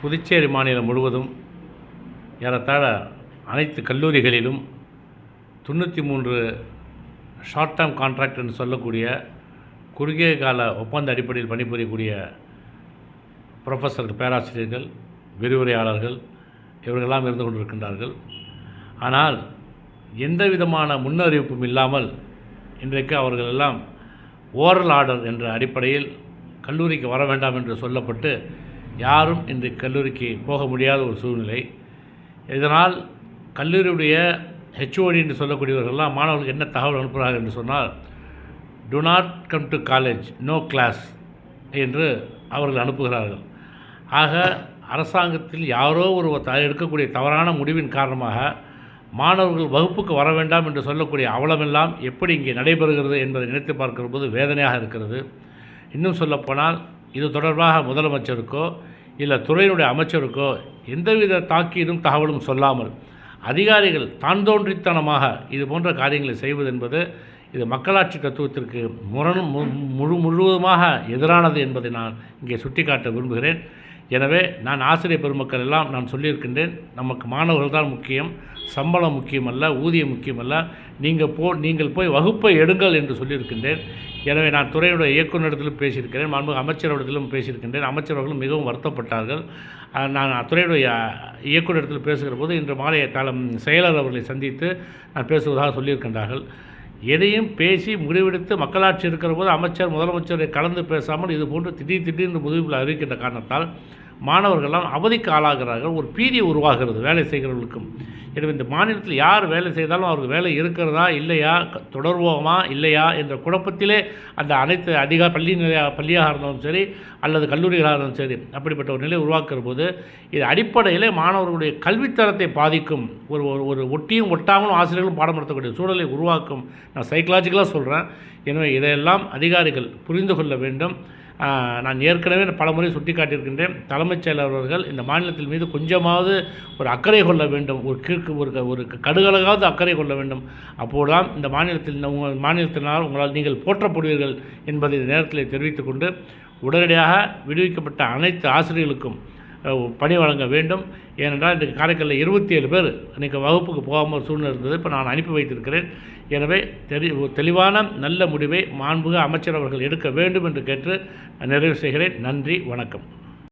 புதுச்சேரி மாநிலம் முழுவதும் ஏறத்தாழ அனைத்து கல்லூரிகளிலும் 93 ஷார்ட் டேர்ம் கான்ட்ராக்ட் என்று சொல்லக்கூடிய குறுகிய கால ஒப்பந்த அடிப்படையில் பணிபுரியக்கூடிய ப்ரொஃபஸர்கள், பேராசிரியர்கள், விரிவுரையாளர்கள் இவர்களெல்லாம் இருந்து கொண்டிருக்கின்றார்கள். ஆனால் எந்த விதமான முன்னறிவிப்பும் இல்லாமல் இன்றைக்கு அவர்கள் எல்லாம் ஓரல் ஆர்டர் என்ற அடிப்படையில் கல்லூரிக்கு வர வேண்டாம் என்று சொல்லப்பட்டு யாரும் இன்றைக்கு கல்லூரிக்கு போக முடியாத ஒரு சூழ்நிலை. இதனால் கல்லூரியுடைய ஹெச்ஓடி என்று சொல்லக்கூடியவர்கள்லாம் மாணவர்களுக்கு என்ன தகவல் அனுப்புகிறார்கள் என்று சொன்னால், do not come to college, no class என்று அவர்கள் அனுப்புகிறார்கள். ஆக அரசாங்கத்தில் யாரோ ஒருவர் எடுக்கக்கூடிய தவறான முடிவின் காரணமாக மாணவர்கள் வகுப்புக்கு வர வேண்டாம் என்று சொல்லக்கூடிய அவலமெல்லாம் எப்படி இங்கே நடைபெறுகிறது என்பதை நினைத்து பார்க்கிற போது வேதனையாக இருக்கிறது. இன்னும் சொல்லப்போனால் இது தொடர்பாக முதலமைச்சருக்கோ இல்லை துறையினுடைய அமைச்சருக்கோ எந்தவித தாக்கீடும் தகவலும் சொல்லாமல் அதிகாரிகள் தான் தோன்றித்தனமாக இது போன்ற காரியங்களை செய்வது என்பது இது மக்களாட்சி தத்துவத்திற்கு முழுவதுமாக எதிரானது என்பதை நான் இங்கே சுட்டிக்காட்ட விரும்புகிறேன். எனவே நான் ஆசிரியர் பெருமக்கள் எல்லாம் நான் சொல்லியிருக்கின்றேன், நமக்கு மாணவர்கள் தான் முக்கியம், சம்பளம் முக்கியமல்ல, ஊதியம் முக்கியமல்ல, நீங்கள் போய் வகுப்பை எடுங்கள் என்று சொல்லியிருக்கின்றேன். எனவே நான் துறையுடைய இயக்குநரிடத்திலும் பேசியிருக்கிறேன், மாண்புமிகு அமைச்சரிடத்திலும் பேசியிருக்கின்றேன். அமைச்சர்களும் மிகவும் வருத்தப்பட்டார்கள். நான் துறையுடைய இயக்குநரிடத்தில் பேசுகிற போது இன்று மாலை செயலர் அவர்களை சந்தித்து நான் பேசுவதாக சொல்லியிருக்கின்றார்கள். எதையும் பேசி முடிவெடுத்து மக்களாட்சி இருக்கிற போது அமைச்சர் முதலமைச்சரை கலந்து பேசாமல் இது போன்று திடீர்னு முதுகில் அறிவிக்கின்ற காரணத்தால் மாணவர்கள்லாம் அவதிக்கு ஆளாகிறார்கள். ஒரு பீதி உருவாகிறது வேலை செய்கிறவர்களுக்கும். எனவே இந்த மாநிலத்தில் யார் வேலை செய்தாலும் அவருக்கு வேலை இருக்கிறதா இல்லையா, தொடர்வோமா இல்லையா என்ற குழப்பத்திலே அந்த அனைத்து பள்ளியாக இருந்தாலும் சரி அல்லது கல்லூரிகளாக இருந்தாலும் சரி அப்படிப்பட்ட ஒரு நிலை உருவாக்குற போது இது அடிப்படையிலே மாணவர்களுடைய கல்வித்தரத்தை பாதிக்கும். ஒரு ஒட்டியும் ஒட்டாமலும் ஆசிரியர்களும் பாடம் நடத்தக்கூடிய சூழலை உருவாக்கும். நான் சைக்கலாஜிக்கலாக சொல்கிறேன். எனவே இதையெல்லாம் அதிகாரிகள் புரிந்து கொள்ள வேண்டும். நான் ஏற்கனவே பல முறை சுட்டி காட்டியிருக்கின்றேன். தலைமைச் செயலர் அவர்கள் இந்த மாநிலத்தின் மீது கொஞ்சமாவது ஒரு அக்கறை கொள்ள வேண்டும், ஒரு கடுகளகாவது அக்கறை கொள்ள வேண்டும். அப்போதுதான் இந்த மாநிலத்தினால் நீங்கள் போற்றப்படுவீர்கள் என்பதை இந்த நேரத்தில் தெரிவித்துக் கொண்டு உடனடியாக விடுவிக்கப்பட்ட அனைத்து ஆசிரியர்களுக்கும் பணி வழங்க வேண்டும். ஏனென்றால் இன்றைக்கு காரைக்காலில் 27 பேர் இன்றைக்கு வகுப்புக்கு போகாமல் சூழ்நிலை இருந்தது. இப்போ நான் அனுப்பி வைத்திருக்கிறேன். எனவே தெளிவான நல்ல முடிவை மாண்புமிகு அமைச்சர் அவர்கள் எடுக்க வேண்டும் என்று கேட்டு நிறைவு செய்கிறேன். நன்றி, வணக்கம்.